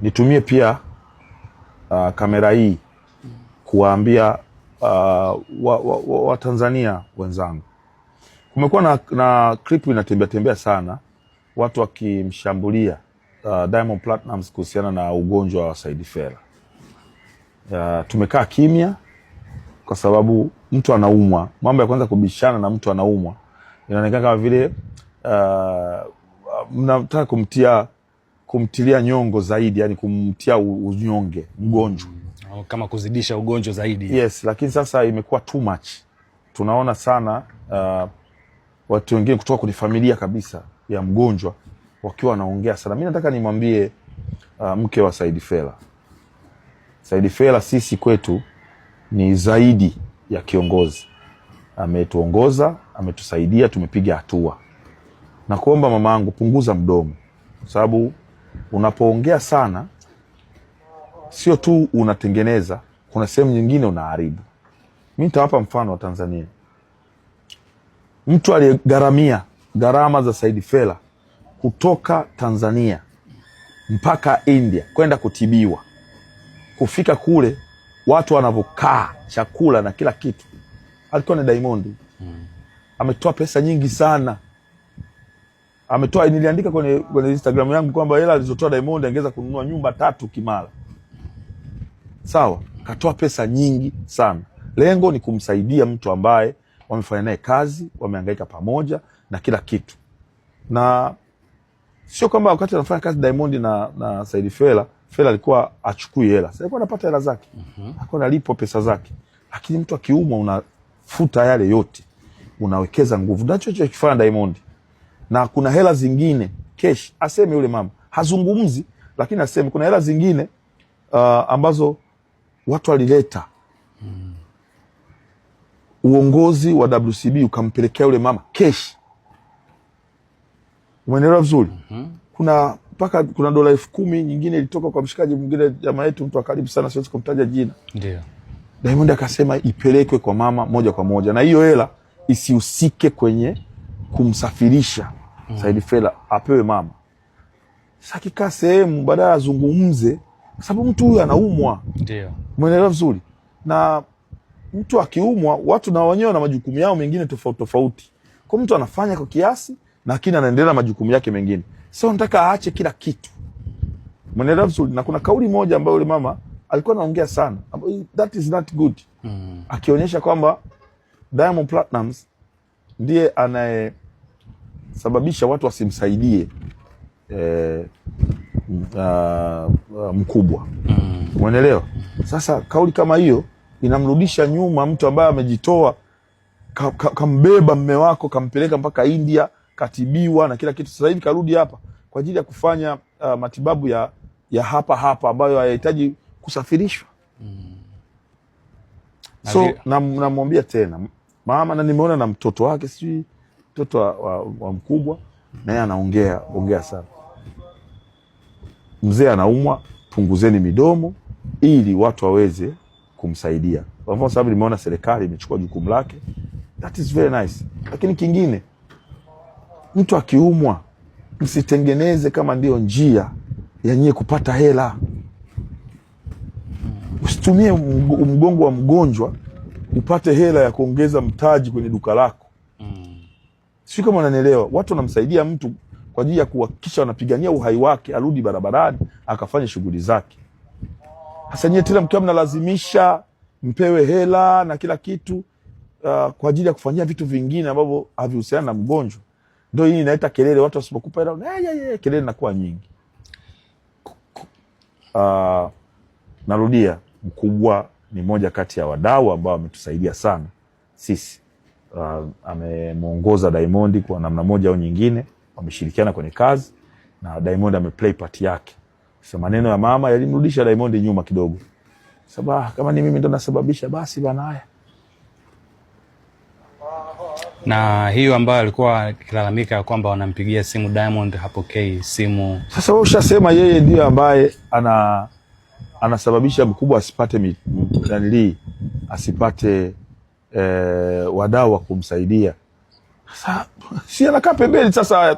nitumie pia kamera hii kuwaambia Watanzania wenzangu. Kumekuwa na clip inatembea sana watu wakimshambulia Diamond Platnumz kuhusiana na ugonjwa wa Said Fella. Tumekaa kimya kwa sababu mtu anaumwa. Mambo ya kwanza kubishana na mtu anaumwa inaonekana kama vile mnataka kumtilia nyongo zaidi, yani kumtia unyonge mgonjwa, kama kuzidisha ugonjwa zaidi. Yes, lakini sasa imekuwa too much. Tunaona sana watu wengine kutoka kwenye familia kabisa ya mgonjwa wakiwa wanaongea sana. Mimi nataka nimwambie mke wa Said Fella. Said Fella sisi kwetu ni zaidi ya kiongozi. Ametuongoza, ametusaidia, tumepiga hatua. Na kuomba mamangu, punguza mdomo. Sababu unapoongea sana sio tu unatengeneza, kuna sehemu nyingine unaharibu. Mimi nitawapa mfano wa Tanzania. Mtu aliyegharamia gharama za Said Fella kutoka Tanzania mpaka India kwenda kutibiwa, kufika kule watu wanavokaa, chakula na kila kitu, alikuwa ni Diamond. Ametoa pesa nyingi sana. Niliandika kwenye Instagram yangu kwamba hela alizotoa Diamond angeweza kununua nyumba 3 Kimara. Sawa, katoa pesa nyingi sana. Lengo ni kumsaidia mtu ambaye wamefanya naye kazi, wamehangaika pamoja na kila kitu. Na sio kwamba wakati anafanya kazi Diamond na Said Fella alikuwa achukui hela. Sasa alikuwa anapata hela zake. Alikuwa analipwa pesa zake. Lakini mtu akiumwa unafuta yale yote. Unawekeza nguvu. Ndicho kifanya Diamond. Na kuna hela zingine cash, aseme yule mama. Hazungumzi, lakini aseme kuna hela zingine ambazo watu walileta. Uongozi wa WCB ukampelekea yule mama cash. Umeelewa vizuri? Kuna dola 10,000 nyingine ilitoka kwa mshikaji mwingine, jamaa yetu, mtu wa karibu sana, siwezi kumtaja jina. Ndio. Diamond akasema ipelekwe kwa mama moja kwa moja, na hiyo hela isihusike kwenye kumsafirisha Said Fella, apewe mama. Sasa kikaa sehemu badala azungumze, kwa sababu mtu huyu anaumwa. Ndio. Umeelewa vizuri? Na mtu akiumwa, watu na wenyewe na majukumu yao mengine tofauti. Kwa mtu anafanya kwa kiasi, lakini anaendelea majukumu yake mengine. Sio nataka aache kila kitu. Umeelewa vizuri? Na kuna kauli moja ambayo yule mama alikuwa anaongea sana. That is not good. Akionyesha kwamba Diamond Platnumz ndiye anayesababisha watu wasimsaidie mkubwa. Umeelewa? Sasa kauli kama hiyo inamrudisha nyuma mtu ambaye amejitoa, kambeba mme wako, kampeleka mpaka India, katibiwa na kila kitu. Sasa hivi karudi hapa kwa ajili ya kufanya matibabu ya hapa ambayo hayahitaji kusafirishwa. So namwambia tena mama, na nimeona na mtoto wake, sijui mtoto wa mkubwa, na yeye anaongea sana. Mzee anaumwa, punguzeni midomo ili watu waweze kumsaidia. Kwa sababu nimeona serikali imechukua jukumu lake. That is very nice. Lakini kingine, mtu akiumwa msitengeneze kama ndio njia ya nyie kupata hela. Usitumie mgongo wa mgonjwa upate hela ya kuongeza mtaji kwenye duka lako. Sio kama unanielewa. Watu wanamsaidia mtu kwa ajili ya kuhakikisha wanapigania uhai wake, arudi barabarani akafanya shughuli zake. Sasa nyie tena mkiwa mnalazimisha mpewe hela na kila kitu kwa ajili ya kufanyia vitu vingine ambavyo havihusiana na mgonjwa. Ndio hii inaita kelele. Watu wasipokupa hela kelele inakuwa nyingi. Narudia, mkubwa ni moja kati ya wadau ambao wametusaidia sana sisi. Amemuongoza Diamond kwa namna moja au nyingine, wameshirikiana kwenye kazi na Diamond ameplay part yake. Sasa maneno ya mama yalimrudisha Diamond nyuma kidogo. Sababu kama ni mimi ndo nasababisha, basi bana, haya. Na hiyo ambayo alikuwa akilalamika kwamba wanampigia simu Diamond hapokei simu. Sasa wewe ushasema yeye ndiye ambaye anasababisha mkubwa asipate asipate wadau wa kumsaidia. Sasa si anakaa pembeni sasa.